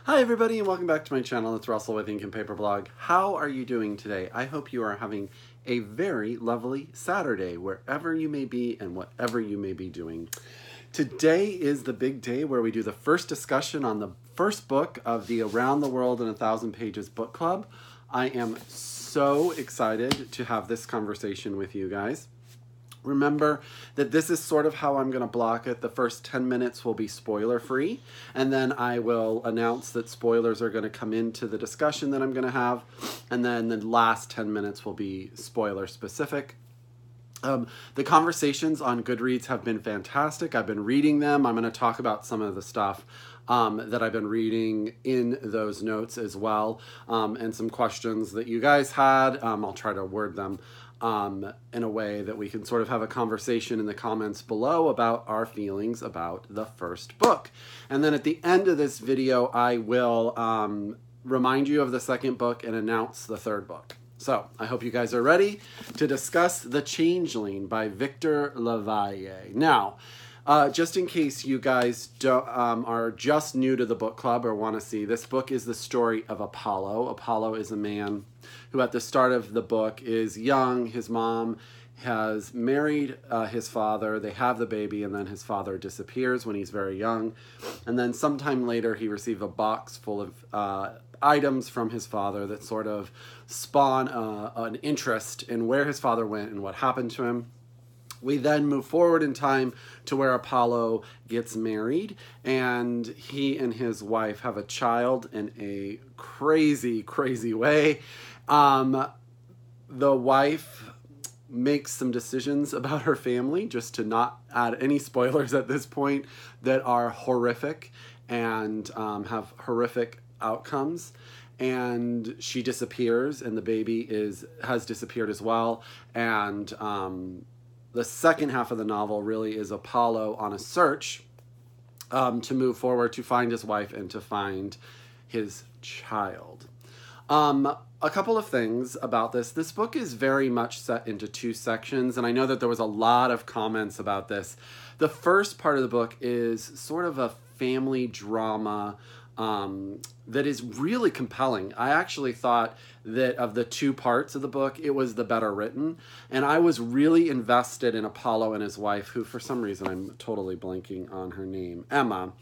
Hi everybody and welcome back to my channel. It's Russell with Ink and Paper Blog. How are you doing today? I hope you are having a very lovely Saturday wherever you may be and whatever you may be doing. Today is the big day where we do the first discussion on the first book of the Around the World in 1,000 Pages book club. I am so excited to have this conversation with you guys. Remember that this is sort of how I'm going to block it. The first 10 minutes will be spoiler free, and then I will announce that spoilers are going to come into the discussion that I'm going to have, and then the last 10 minutes will be spoiler specific. The conversations on Goodreads have been fantastic. I've been reading them. I'm going to talk about some of the stuff that I've been reading in those notes as well, and some questions that you guys had. I'll try to word them in a way that we can sort of have a conversation in the comments below about our feelings about the first book. And then at the end of this video, I will remind you of the second book and announce the third book. So I hope you guys are ready to discuss The Changeling by Victor Lavalle. Now, just in case you guys are just new to the book club or want to see, this book is the story of Apollo. Apollo is a man who at the start of the book is young. His mom has married his father. They have the baby, and then his father disappears when he's very young. And then sometime later, he receives a box full of items from his father that sort of spawn an interest in where his father went and what happened to him. We then move forward in time to where Apollo gets married, and he and his wife have a child in a crazy, crazy way. The wife makes some decisions about her family, just to not add any spoilers at this point, that are horrific and have horrific outcomes. And she disappears, and the baby has disappeared as well. And the second half of the novel really is Apollo on a search to move forward, to find his wife and to find his child. A couple of things about this. This book is very much set into two sections, and I know that there was a lot of comments about this. The first part of the book is sort of a family drama that is really compelling. I actually thought that of the two parts of the book, it was the better written. And I was really invested in Apollo and his wife, who for some reason I'm totally blanking on her name, Emma.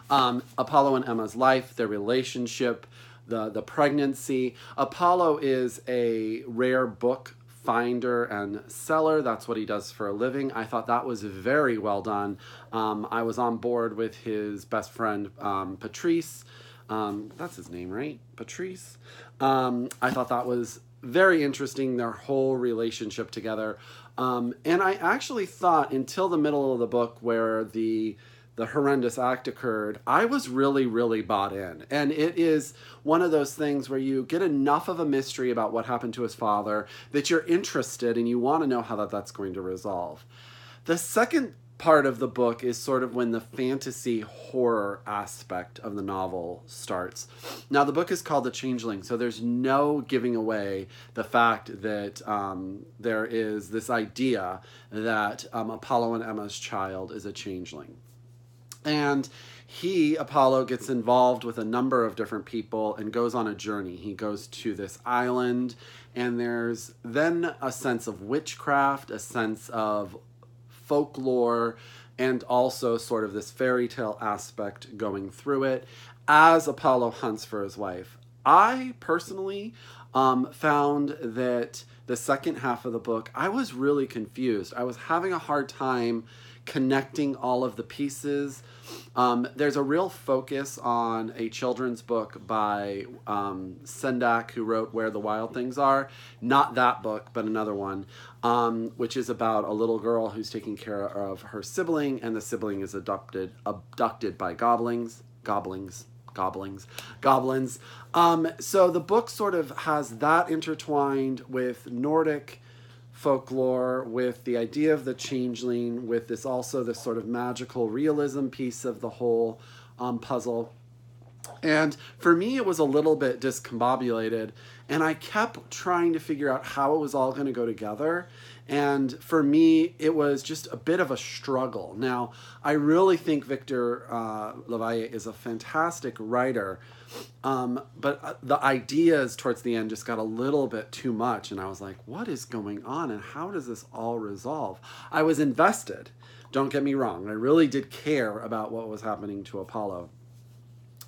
Apollo and Emma's life, their relationship, the pregnancy. Apollo is a rare book finder and seller. That's what he does for a living. I thought that was very well done. I was on board with his best friend, Patrice. That's his name, right? Patrice. I thought that was very interesting, their whole relationship together. And I actually thought until the middle of the book where the horrendous act occurred, I was really, really bought in. And it is one of those things where you get enough of a mystery about what happened to his father that you're interested and you want to know how that's going to resolve. The second part of the book is sort of when the fantasy horror aspect of the novel starts. Now, the book is called The Changeling, so there's no giving away the fact that there is this idea that Apollo and Emma's child is a changeling. And Apollo, gets involved with a number of different people and goes on a journey. He goes to this island, and there's then a sense of witchcraft, a sense of folklore, and also sort of this fairy tale aspect going through it as Apollo hunts for his wife. I personally found that the second half of the book, I was really confused. I was having a hard time connecting all of the pieces. There's a real focus on a children's book by Sendak, who wrote Where the Wild Things Are. Not that book, but another one, which is about a little girl who's taking care of her sibling, and the sibling is abducted by goblins. So the book sort of has that intertwined with Nordic folklore, with the idea of the changeling, with this sort of magical realism piece of the whole puzzle. And for me, it was a little bit discombobulated, and I kept trying to figure out how it was all going to go together. And for me, it was just a bit of a struggle. Now, I really think Victor Lavalle is a fantastic writer, but the ideas towards the end just got a little bit too much, and I was like, what is going on, and how does this all resolve? I was invested, don't get me wrong. I really did care about what was happening to Apollo.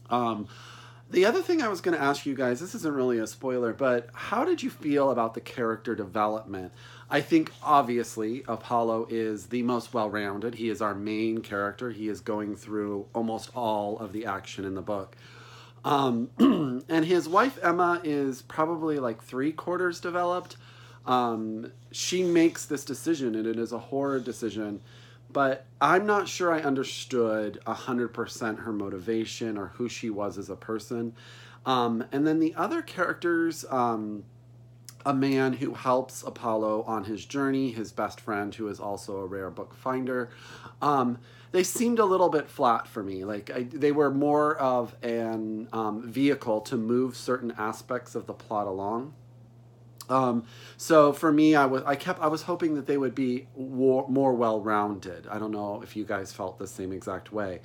The other thing I was going to ask you guys, this isn't really a spoiler, but how did you feel about the character development? I think obviously Apollo is the most well-rounded. He is our main character. He is going through almost all of the action in the book. And his wife Emma is probably like 3/4 developed. She makes this decision, and it is a horror decision. But I'm not sure I understood 100% her motivation or who she was as a person. And then the other characters, a man who helps Apollo on his journey, his best friend who is also a rare book finder, they seemed a little bit flat for me. They were more of an vehicle to move certain aspects of the plot along. So for me, I was hoping that they would be more well-rounded. I don't know if you guys felt the same exact way.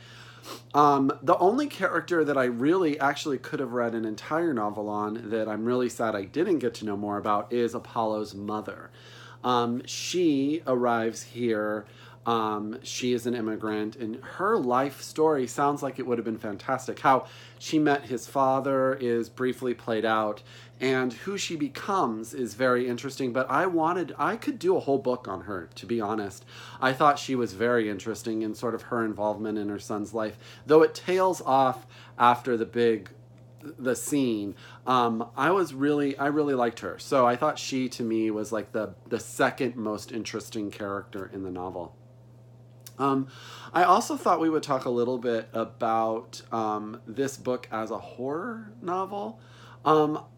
The only character that I really actually could have read an entire novel on that I'm really sad I didn't get to know more about is Apollo's mother. She arrives here. She is an immigrant, and her life story sounds like it would have been fantastic. How she met his father is briefly played out, and who she becomes is very interesting, but I could do a whole book on her, to be honest. I thought she was very interesting in sort of her involvement in her son's life, though it tails off after the scene. I really liked her, so I thought she to me was like the second most interesting character in the novel. I also thought we would talk a little bit about this book as a horror novel.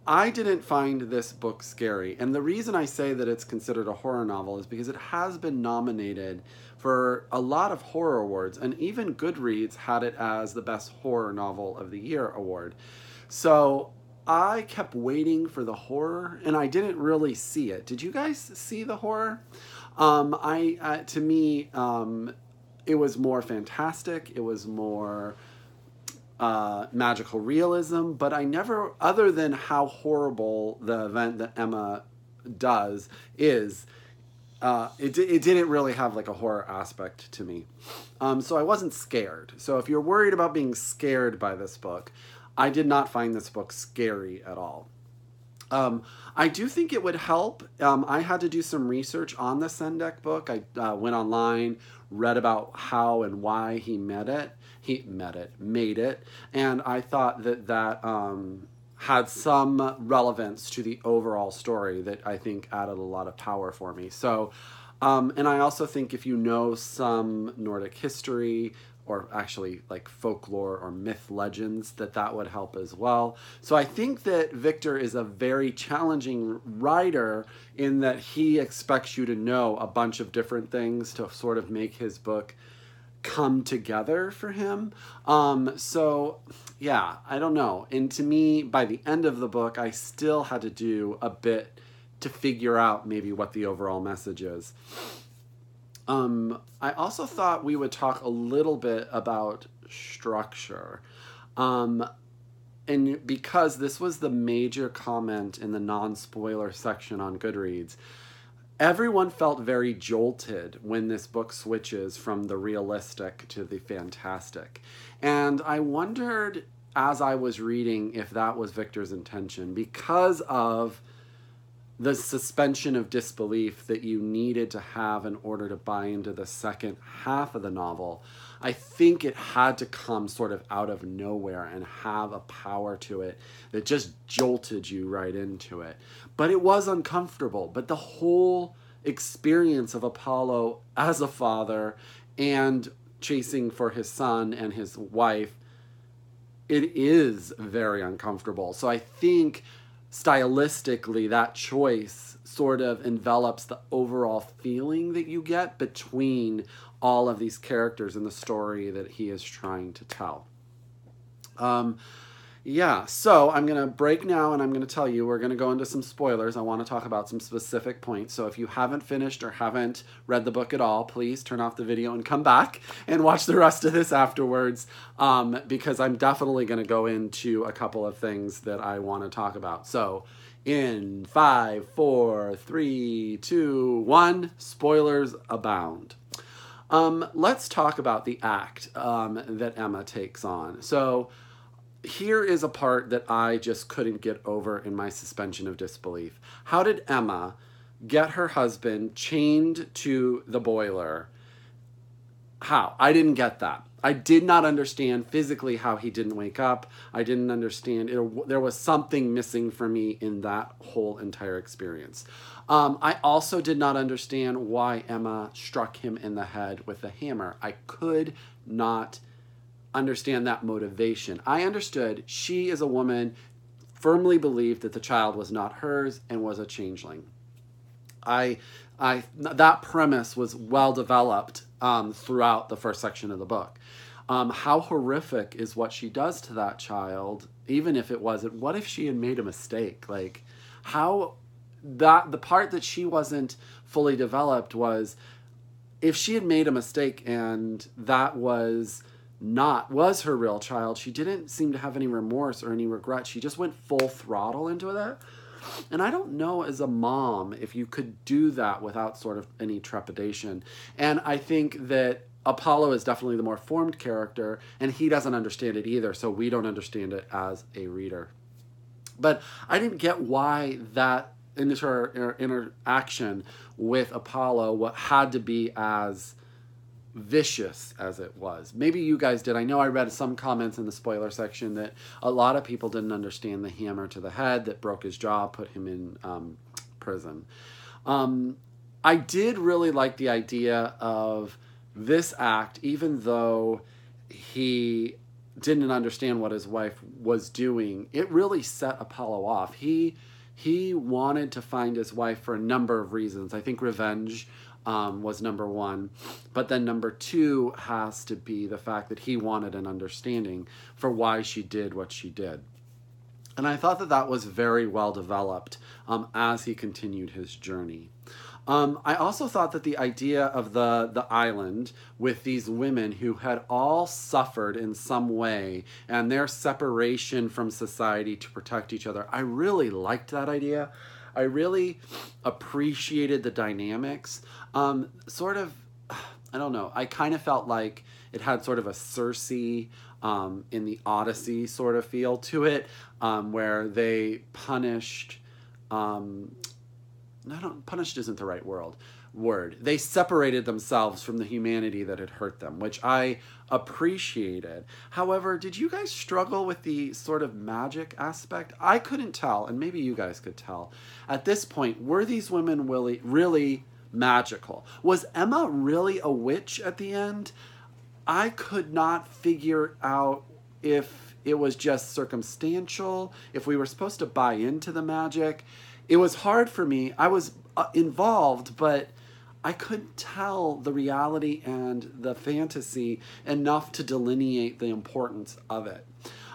I didn't find this book scary, and the reason I say that it's considered a horror novel is because it has been nominated for a lot of horror awards, and even Goodreads had it as the best horror novel of the year award. So I kept waiting for the horror, and I didn't really see it. Did you guys see the horror? To me, it was more fantastic. It was more magical realism, but I never, other than how horrible the event that Emma does is, it didn't really have like a horror aspect to me. So I wasn't scared. So if you're worried about being scared by this book, I did not find this book scary at all. I do think it would help. I had to do some research on the Sendek book. I went online, read about how and why he made it, and I thought that had some relevance to the overall story that I think added a lot of power for me. So, and I also think if you know some Nordic history, or actually like folklore or myth legends, that would help as well. So I think that Victor is a very challenging writer in that he expects you to know a bunch of different things to sort of make his book come together for him. So yeah, I don't know. And to me, by the end of the book, I still had to do a bit to figure out maybe what the overall message is. I also thought we would talk a little bit about structure. And because this was the major comment in the non-spoiler section on Goodreads, everyone felt very jolted when this book switches from the realistic to the fantastic. And I wondered, as I was reading, if that was Victor's intention, because of the suspension of disbelief that you needed to have in order to buy into the second half of the novel. I think it had to come sort of out of nowhere and have a power to it that just jolted you right into it. But it was uncomfortable. But the whole experience of Apollo as a father and chasing for his son and his wife, it is very uncomfortable. So I think stylistically, that choice sort of envelops the overall feeling that you get between all of these characters in the story that he is trying to tell. Yeah, so I'm going to break now and I'm going to tell you we're going to go into some spoilers. I want to talk about some specific points. So if you haven't finished or haven't read the book at all, please turn off the video and come back and watch the rest of this afterwards, because I'm definitely going to go into a couple of things that I want to talk about. So in 5, 4, 3, 2, 1, spoilers abound. Let's talk about the act that Emma takes on. So here is a part that I just couldn't get over in my suspension of disbelief. How did Emma get her husband chained to the boiler? How? I didn't get that. I did not understand physically how he didn't wake up. I didn't understand. There was something missing for me in that whole entire experience. I also did not understand why Emma struck him in the head with a hammer. I could not understand that motivation. I understood she is a woman, firmly believed that the child was not hers and was a changeling. That premise was well developed throughout the first section of the book. How horrific is what she does to that child, even if it wasn't. What if she had made a mistake? Like, how the part that she wasn't fully developed was, if she had made a mistake and that was her real child, she didn't seem to have any remorse or any regret. She just went full throttle into that. And I don't know, as a mom, if you could do that without sort of any trepidation. And I think that Apollo is definitely the more formed character, and he doesn't understand it either, so we don't understand it as a reader. But I didn't get why that interaction with Apollo what had to be as vicious as it was. Maybe you guys did. I know I read some comments in the spoiler section that a lot of people didn't understand the hammer to the head that broke his jaw, put him in prison. I did really like the idea of this act, even though he didn't understand what his wife was doing. It really set Apollo off. He wanted to find his wife for a number of reasons. I think revenge was number one. But then number two has to be the fact that he wanted an understanding for why she did what she did. And I thought that that was very well developed as he continued his journey. I also thought that the idea of the island with these women who had all suffered in some way and their separation from society to protect each other, I really liked that idea. I really appreciated the dynamics. Sort of, I don't know, I kind of felt like it had sort of a Circe in the Odyssey sort of feel to it, where they punished... punished isn't the right word. They separated themselves from the humanity that had hurt them, which I appreciated. However, did you guys struggle with the sort of magic aspect? I couldn't tell, and maybe you guys could tell. At this point, were these women really magical? Was Emma really a witch at the end? I could not figure out if it was just circumstantial, if we were supposed to buy into the magic. It was hard for me. I was involved, but I couldn't tell the reality and the fantasy enough to delineate the importance of it.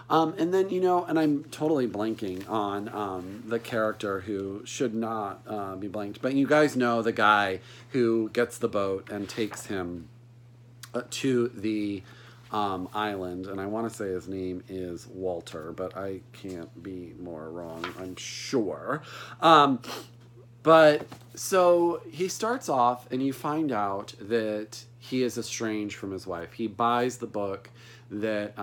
And then, and I'm totally blanking on the character who should not be blanked, but you guys know the guy who gets the boat and takes him to the island, and I want to say his name is Walter, but I can't be more wrong, I'm sure. But so he starts off, and you find out that he is estranged from his wife. He buys the book that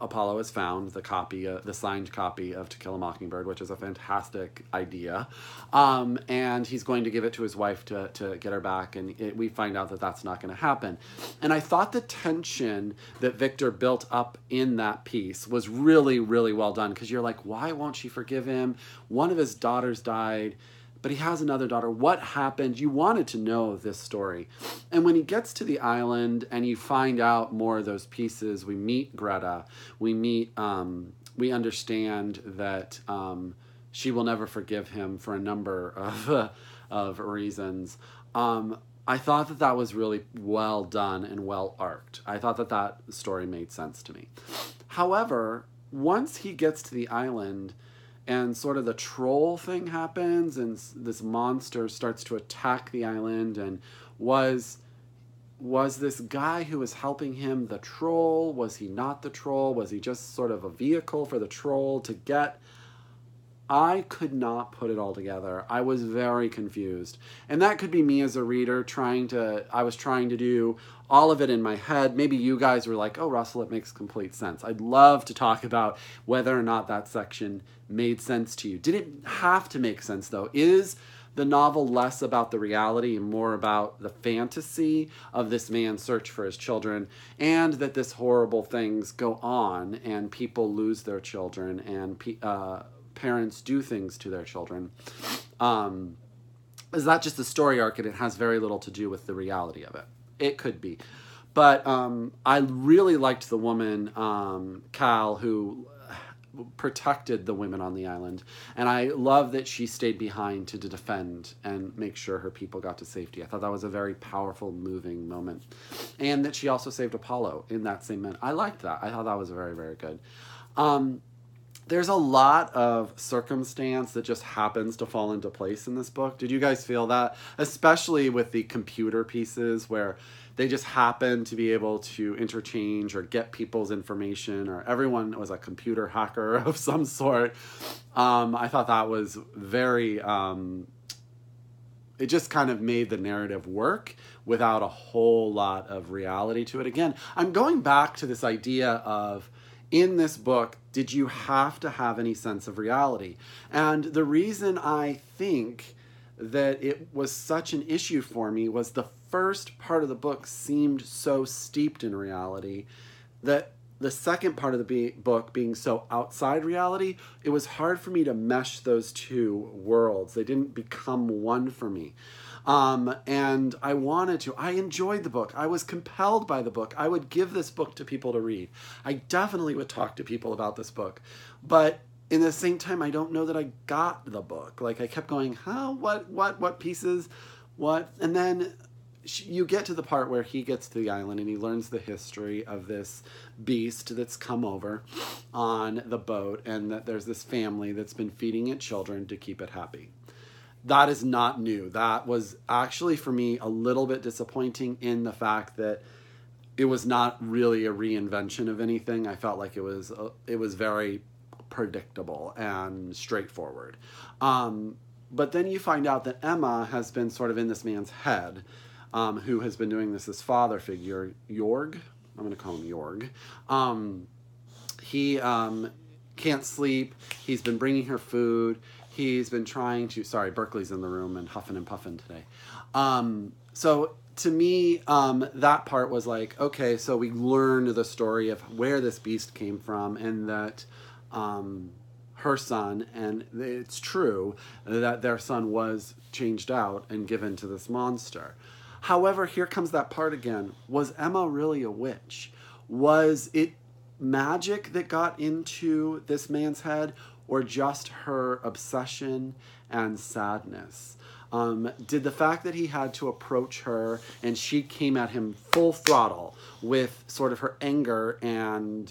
Apollo has found, the signed copy of To Kill a Mockingbird, which is a fantastic idea. And he's going to give it to his wife to get her back, and we find out that that's not going to happen. And I thought the tension that Victor built up in that piece was really, really well done, because you're like, why won't she forgive him? One of his daughters died, but he has another daughter. What happened? You wanted to know this story. And when he gets to the island and you find out more of those pieces, we meet Greta. We understand that she will never forgive him for a number of reasons. I thought that that was really well done and well arced. I thought that that story made sense to me. However, once he gets to the island and sort of the troll thing happens and this monster starts to attack the island, and was this guy who was helping him the troll? Was he not the troll? Was he just sort of a vehicle for the troll to get? I could not put it all together. I was very confused. And that could be me as a reader I was trying to do all of it in my head. Maybe you guys were like, oh, Russell, it makes complete sense. I'd love to talk about whether or not that section made sense to you. Did it have to make sense, though? Is the novel less about the reality and more about the fantasy of this man's search for his children, and that this horrible things go on and people lose their children and parents do things to their children? Is that just the story arc and it has very little to do with the reality of it? It could be. But I really liked the woman, Cal, who protected the women on the island. And I love that she stayed behind to defend and make sure her people got to safety. I thought that was a very powerful, moving moment. And that she also saved Apollo in that same minute. I liked that. I thought that was very, very good. There's a lot of circumstance that just happens to fall into place in this book. Did you guys feel that? Especially with the computer pieces where they just happen to be able to interchange or get people's information, or everyone was a computer hacker of some sort. I thought that was very... it just kind of made the narrative work without a whole lot of reality to it. Again, I'm going back to this idea of, in this book, did you have to have any sense of reality? And the reason I think that it was such an issue for me was the first part of the book seemed so steeped in reality that the second part of the book being so outside reality, it was hard for me to mesh those two worlds. They didn't become one for me. And I wanted to. I enjoyed the book. I was compelled by the book. I would give this book to people to read. I definitely would talk to people about this book. But in the same time, I don't know that I got the book. Like, I kept going, huh? What pieces? What? And then you get to the part where he gets to the island and he learns the history of this beast that's come over on the boat, and that there's this family that's been feeding it children to keep it happy. That is not new. That was actually, for me, a little bit disappointing in the fact that it was not really a reinvention of anything. I felt like it was very predictable and straightforward. But then you find out that Emma has been sort of in this man's head, who has been doing this father figure, Jorg. I'm going to call him Jorg. He can't sleep. He's been bringing her food. He's been trying to... Sorry, Berkeley's in the room and huffing and puffing today. So to me, that part was like, okay, so we learned the story of where this beast came from, and that her son, and it's true that their son was changed out and given to this monster. However, here comes that part again. Was Emma really a witch? Was it magic that got into this man's head, or just her obsession and sadness? Did the fact that he had to approach her and she came at him full throttle with sort of her anger and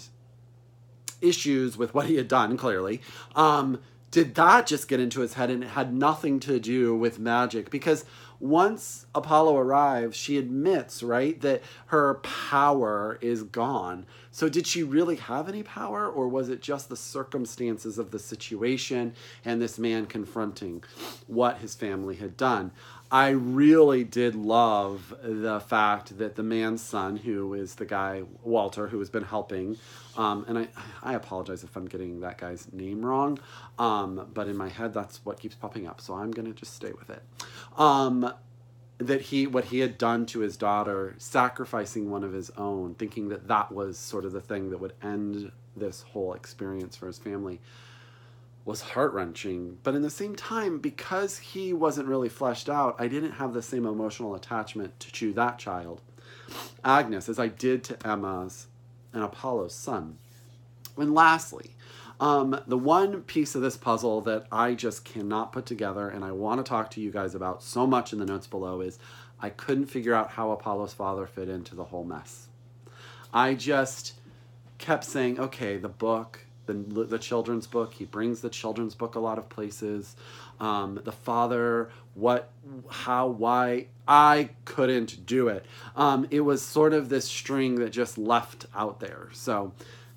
issues with what he had done, clearly, did that just get into his head and it had nothing to do with magic? Because once Apollo arrives, she admits, right, that her power is gone. So did she really have any power, or was it just the circumstances of the situation and this man confronting what his family had done? I really did love the fact that the man's son, who is the guy, Walter, who has been helping, and I apologize if I'm getting that guy's name wrong, but in my head that's what keeps popping up, so I'm going to just stay with it. That what he had done to his daughter, sacrificing one of his own, thinking that that was sort of the thing that would end this whole experience for his family, was heart-wrenching. But in the same time, because he wasn't really fleshed out, I didn't have the same emotional attachment to that child, Agnes, as I did to Emma's and Apollo's son. And lastly, the one piece of this puzzle that I just cannot put together, and I want to talk to you guys about so much in the notes below, is I couldn't figure out how Apollo's father fit into the whole mess. I just kept saying, okay, the book the children's book. He brings the children's book a lot of places. The father, what, how, why, I couldn't do it. It was sort of this string that just left out there. So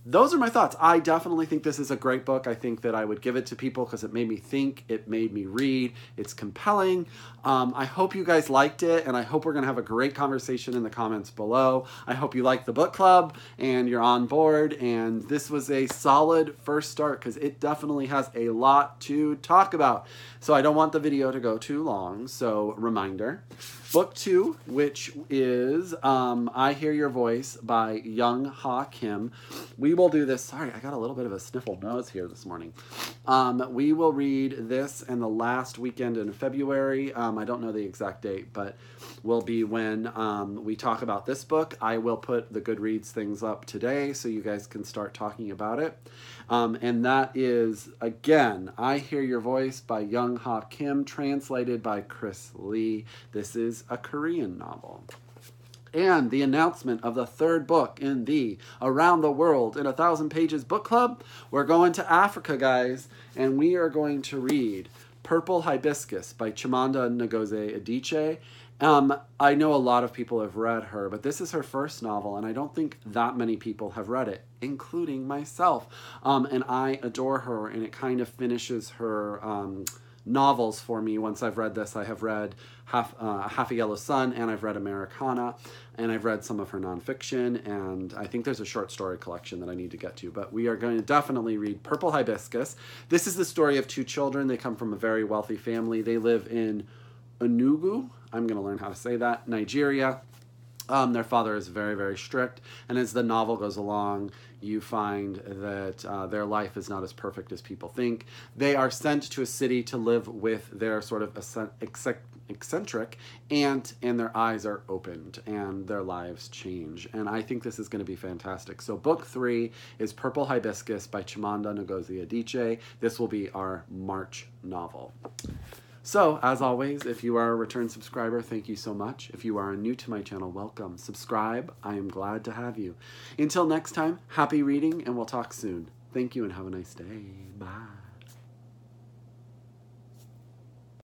those are my thoughts. I definitely think this is a great book. I think that I would give it to people because it made me think, it made me read, it's compelling. I hope you guys liked it, and I hope we're going to have a great conversation in the comments below. I hope you like the book club and you're on board, and this was a solid first start because it definitely has a lot to talk about. So I don't want the video to go too long, so reminder. Book 2, which is I Hear Your Voice by Young Ha Kim. We will do this. Sorry, I got a little bit of a sniffled nose here this morning. We will read this in the last weekend in February. I don't know the exact date, but will be when we talk about this book. I will put the Goodreads things up today so you guys can start talking about it. And that is, again, I Hear Your Voice by Young Ha Kim, translated by Chris Lee. This is a Korean novel. And the announcement of the third book in the Around the World in 1,000 Pages book club. We're going to Africa, guys, and we are going to read Purple Hibiscus by Chimamanda Ngozi Adichie. I know a lot of people have read her, but this is her first novel, and I don't think that many people have read it, including myself. And I adore her, and it kind of finishes her novels for me. Once I've read this, I have read Half a Yellow Sun, and I've read Americana, and I've read some of her nonfiction, and I think there's a short story collection that I need to get to, but we are going to definitely read Purple Hibiscus. This is the story of two children. They come from a very wealthy family. They live in Enugu, I'm going to learn how to say that, Nigeria. Their father is very, very strict, and as the novel goes along, you find that their life is not as perfect as people think. They are sent to a city to live with their sort of eccentric aunt, and their eyes are opened, and their lives change. And I think this is going to be fantastic. So book 3 is Purple Hibiscus by Chimamanda Ngozi Adichie. This will be our March novel. So, as always, if you are a return subscriber, thank you so much. If you are new to my channel, welcome. Subscribe. I am glad to have you. Until next time, happy reading, and we'll talk soon. Thank you, and have a nice day. Bye.